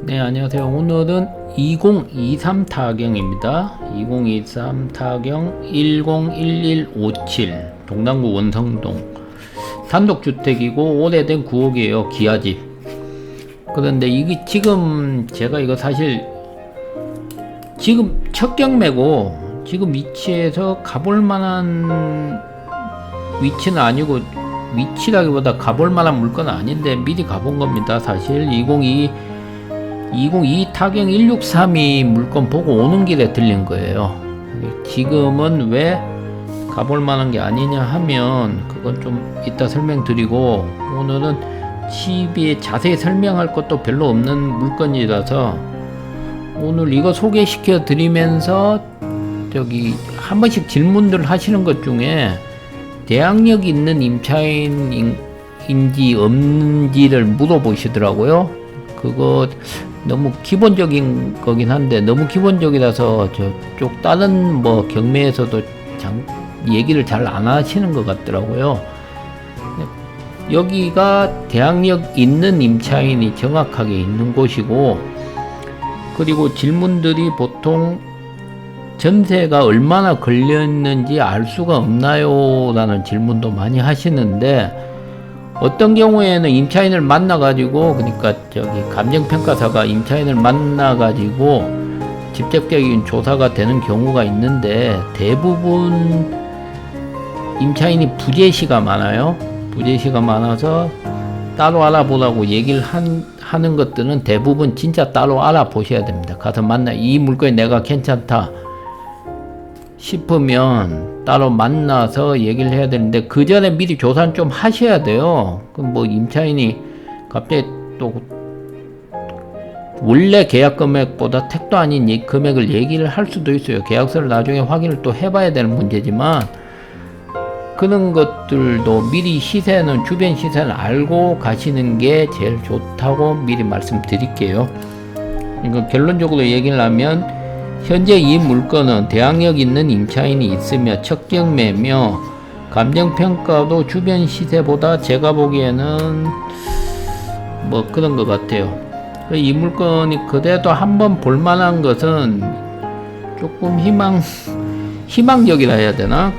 네, 안녕하세요. 오늘은 2023 타경입니다. 2023 타경 101157 동남구 원성동 단독주택이고 오래된 구옥이에요. 기아집. 그런데 이게 지금 제가 이거 사실 지금 첫 경매고 지금 위치에서 가볼 만한 위치는 아니고, 위치라기보다 가볼 만한 물건은 아닌데 미리 가본 겁니다. 사실 2022 타경 1632 물건 보고 오는 길에 들린 거예요. 지금은 왜 가볼 만한 게 아니냐 하면 그건 좀 이따 설명드리고, 오늘은 집에 자세히 설명할 것도 별로 없는 물건이라서 오늘 이거 소개시켜 드리면서 저기 한 번씩 질문들 하시는 것 중에 대항력 있는 임차인인지 없는지를 물어보시더라고요. 그거 너무 기본적인 거긴 한데 너무 기본적이라서 저쪽 다른 뭐 경매에서도 얘기를 잘 안 하시는 것 같더라고요. 여기가 대항력 있는 임차인이 정확하게 있는 곳이고, 그리고 질문들이 보통 전세가 얼마나 걸렸는지 알 수가 없나요? 라는 질문도 많이 하시는데, 어떤 경우에는 임차인을 만나가지고, 그러니까 저기 감정평가사가 임차인을 만나가지고 직접적인 조사가 되는 경우가 있는데, 대부분 임차인이 부재시가 많아요. 부재시가 많아서 따로 알아보라고 얘기를 하는 것들은 대부분 진짜 따로 알아보셔야 됩니다. 가서 만나, 이 물건이 내가 괜찮다 싶으면 따로 만나서 얘기를 해야 되는데, 그 전에 미리 조사는 좀 하셔야 돼요. 그럼 뭐 임차인이 갑자기 또 원래 계약 금액보다 택도 아닌 금액을 얘기를 할 수도 있어요. 계약서를 나중에 확인을 또 해봐야 되는 문제지만, 그런 것들도 미리 시세는, 주변 시세는 알고 가시는 게 제일 좋다고 미리 말씀드릴게요. 그러니까 결론적으로 얘기를 하면, 현재 이 물건은 대항력 있는 임차인이 있으며 첫 경매며 감정평가도 주변 시세보다 제가 보기에는 뭐 그런 것 같아요. 이 물건이 그래도 한번 볼만한 것은 조금 희망적이라 해야 되나?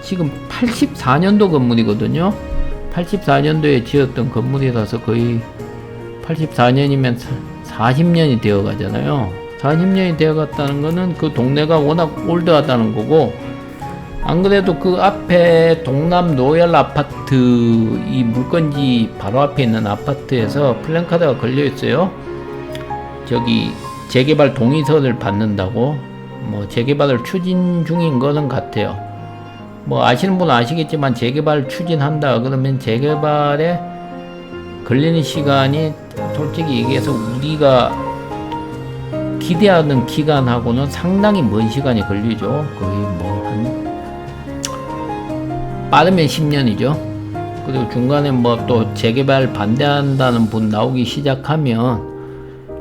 지금 84년도 건물이거든요. 84년도에 지었던 건물이라서 거의 84년이면 40년이 되어 가잖아요. 40년이 되어 갔다는 거는 그 동네가 워낙 올드하다는 거고, 안 그래도 그 앞에 동남 로얄 아파트, 이 물건지 바로 앞에 있는 아파트에서 플랜카드가 걸려 있어요. 저기 재개발 동의서를 받는다고, 뭐 재개발을 추진 중인 거는 같아요. 뭐 아시는 분은 아시겠지만, 재개발 추진한다 그러면 재개발에 걸리는 시간이 솔직히 얘기해서 우리가 기대하는 기간하고는 상당히 먼 시간이 걸리죠. 거의 뭐 빠르면 10년이죠. 그리고 중간에 뭐 또 재개발 반대한다는 분 나오기 시작하면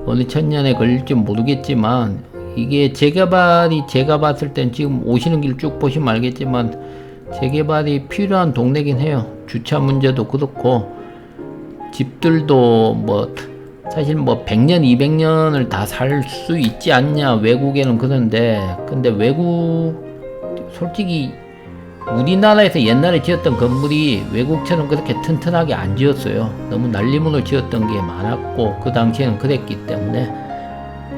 어느 천년에 걸릴지 모르겠지만, 이게 재개발이, 제가 봤을 땐 지금 오시는 길 쭉 보시면 알겠지만 재개발이 필요한 동네긴 해요. 주차 문제도 그렇고, 집들도 뭐 사실 뭐 100년, 200년을 다 살 수 있지 않냐, 외국에는. 그런데 근데 외국, 솔직히 우리나라에서 옛날에 지었던 건물이 외국처럼 그렇게 튼튼하게 안 지었어요. 너무 날림으로 지었던 게 많았고, 그 당시에는 그랬기 때문에.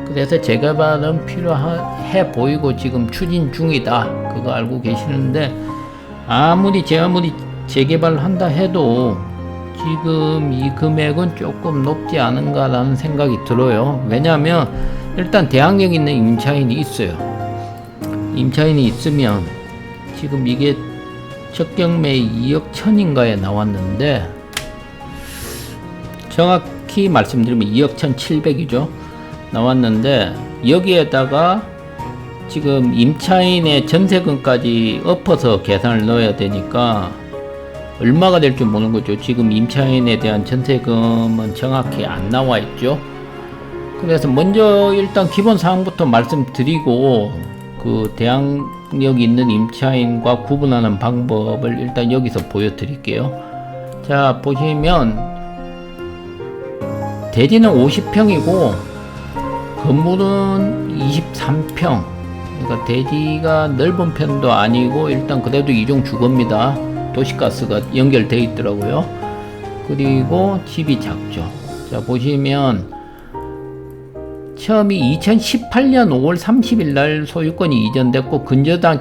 그래서 재개발은 필요해 보이고 지금 추진 중이다, 그거 알고 계시는데, 아무리 재개발을 한다 해도 지금 이 금액은 조금 높지 않은가라는 생각이 들어요. 왜냐하면 일단 대항력 있는 임차인이 있어요. 임차인이 있으면, 지금 이게 첫 경매 2억 1000인가에 나왔는데, 정확히 말씀드리면 2억 1700이죠 나왔는데, 여기에다가 지금 임차인의 전세금까지 엎어서 계산을 넣어야 되니까 얼마가 될 줄 모르는 거죠. 지금 임차인에 대한 전세금은 정확히 안 나와 있죠. 그래서 먼저 일단 기본 사항부터 말씀드리고, 그 대항력 있는 임차인과 구분하는 방법을 일단 여기서 보여드릴게요. 자, 보시면 대지는 50평이고 건물은 23평. 그러니까 대지가 넓은 편도 아니고 일단 그래도 이종 주거입니다. 도시가스가 연결되어 있더라고요. 그리고 집이 작죠. 자, 보시면 처음이 2018년 5월 30일 날 소유권이 이전됐고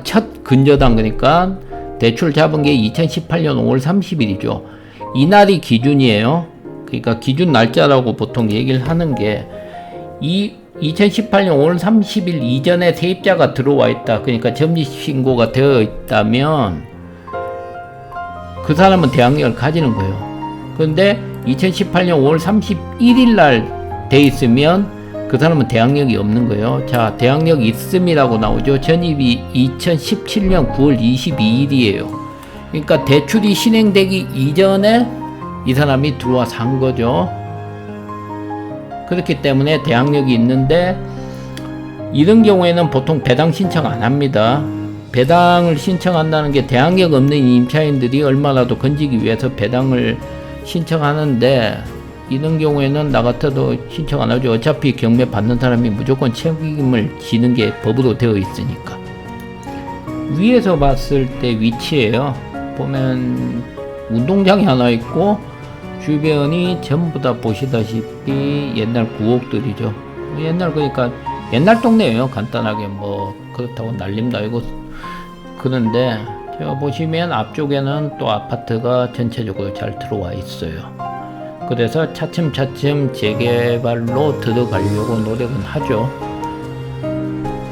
첫 근저당 그러니까 대출 잡은 게 2018년 5월 30일이죠. 이날이 기준이에요. 그러니까 기준 날짜라고 보통 얘기를 하는 게 2018년 5월 30일 이전에 세입자가 들어와 있다. 그러니까 점지 신고가 되어 있다면 그 사람은 대항력을 가지는 거예요. 그런데 2018년 5월 31일 날 돼 있으면 그 사람은 대항력이 없는 거예요. 자, 대항력 있음이라고 나오죠. 전입이 2017년 9월 22일이에요. 그러니까 대출이 실행되기 이전에 이 사람이 들어와 산 거죠. 그렇기 때문에 대항력이 있는데 이런 경우에는 보통 배당 신청 안 합니다. 배당을 신청한다는 게 대항력 없는 임차인들이 얼마라도 건지기 위해서 배당을 신청하는데 이런 경우에는 나 같아도 신청 안 하죠. 어차피 경매 받는 사람이 무조건 책임을 지는 게 법으로 되어 있으니까. 위에서 봤을 때 위치예요. 보면 운동장이 하나 있고 주변이 전부 다 보시다시피 옛날 구옥들이죠. 옛날 그러니까 옛날 동네예요. 간단하게 뭐 그렇다고 난림도 아니고. 그런데 저 보시면 앞쪽에는 또 아파트가 전체적으로 잘 들어와 있어요. 그래서 차츰차츰 재개발로 들어가려고 노력은 하죠.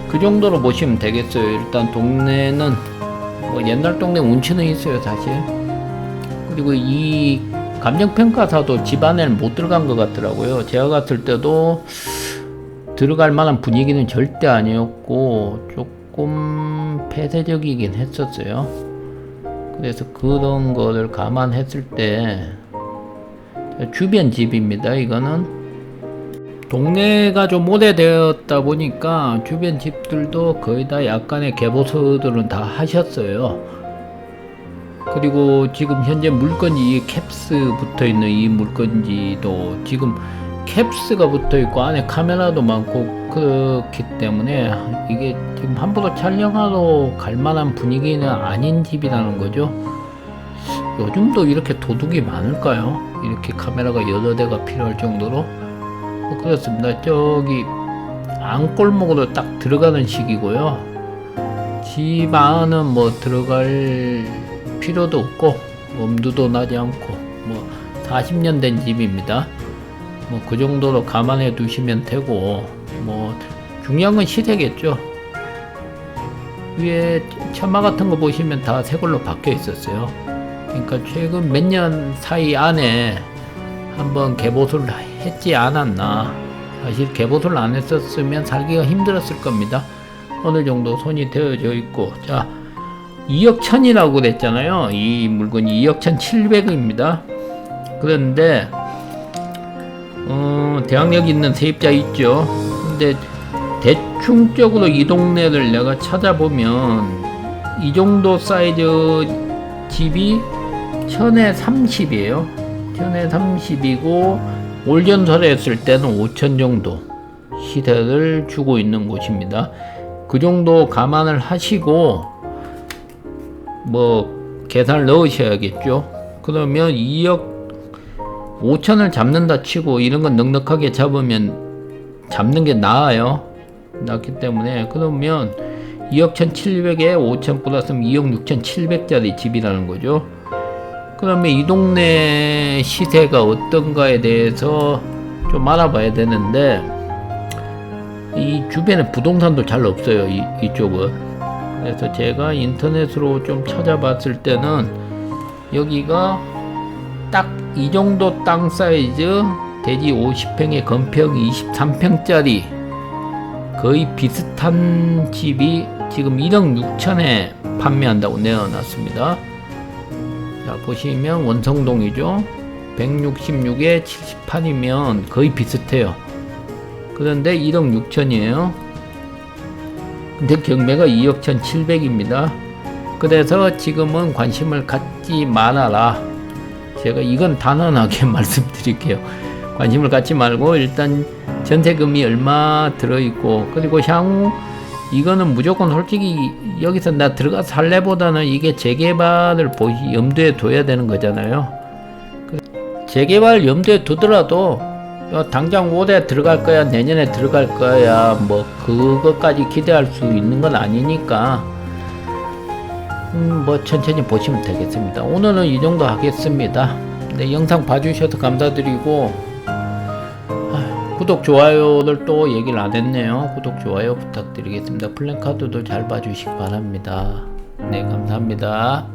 그 정도로 보시면 되겠어요. 일단 동네는 뭐 옛날 동네 운치는 있어요, 사실. 그리고 이 감정평가사도 집 안에는 못 들어간 것 같더라고요. 제가 갔을 때도 들어갈 만한 분위기는 절대 아니었고 조금 폐쇄적이긴 했었어요. 그래서 그런 거를 감안했을 때 주변 집입니다. 이거는 동네가 좀 오래되었다 보니까 주변 집들도 거의 다 약간의 개보수들은 다 하셨어요. 그리고 지금 현재 물건지 캡스 붙어있는 이 물건지도 지금 캡스가 붙어있고 안에 카메라도 많고 그렇기 때문에 이게 지금 함부로 촬영하러 갈만한 분위기는 아닌 집이라는 거죠. 요즘도 이렇게 도둑이 많을까요? 이렇게 카메라가 여러 대가 필요할 정도로 그렇습니다. 저기 안골목으로 딱 들어가는 식이고요. 집 안은 뭐 들어갈 필요도 없고 엄두도 나지 않고 뭐 40년 된 집입니다. 뭐 그 정도로 감안해 두시면 되고 뭐 중요한 건 시세겠죠. 위에 천막 같은 거 보시면 다 새 걸로 바뀌어 있었어요. 그러니까 최근 몇 년 사이 안에 한번 개보수를 했지 않았나. 사실 개보수를 안 했었으면 살기가 힘들었을 겁니다. 어느 정도 손이 되어져 있고. 자, 2억 1000이라고 그랬잖아요. 이 물건이 2억 1700입니다. 그런데 대항력 있는 세입자 있죠. 근데 대충적으로 이 동네를 내가 찾아보면 이 정도 사이즈 집이 1000에 30이에요. 1000에 30이고 올 전설에 했을 때는 5000 정도 시세를 주고 있는 곳입니다. 그 정도 감안을 하시고 뭐 계산을 넣으셔야겠죠. 그러면 2억 5천을 잡는다 치고 이런 건 넉넉하게 잡으면 잡는 게 나아요. 낫기 때문에 그러면 2억 1700에 5천 플러스면 2억 6700짜리 집이라는 거죠. 그러면 이 동네 시세가 어떤가에 대해서 좀 알아봐야 되는데 이 주변에 부동산도 잘 없어요. 이쪽은. 그래서 제가 인터넷으로 좀 찾아봤을 때는 여기가 딱 이 정도 땅 사이즈 대지 50평에 건평 23평짜리 거의 비슷한 집이 지금 1억 6천에 판매한다고 내어놨습니다. 자, 보시면 원성동이죠. 166에 78이면 거의 비슷해요. 그런데 1억 6천이에요. 근데 경매가 2억 1700입니다. 그래서 지금은 관심을 갖지 말아라. 제가 이건 단언하게 말씀드릴게요. 관심을 갖지 말고 일단 전세금이 얼마 들어있고, 그리고 향후 이거는 무조건 솔직히 여기서 나 들어가서 살래보다는 이게 재개발을 염두에 둬야 되는 거잖아요. 재개발 염두에 두더라도 당장 올해 들어갈 거야, 내년에 들어갈 거야, 뭐 그것까지 기대할 수 있는 건 아니니까 뭐 천천히 보시면 되겠습니다. 오늘은 이 정도 하겠습니다. 네, 영상 봐주셔서 감사드리고, 구독 좋아요를 또 얘기를 안 했네요. 구독 좋아요 부탁드리겠습니다. 플랜카드도 잘 봐주시기 바랍니다. 네, 감사합니다.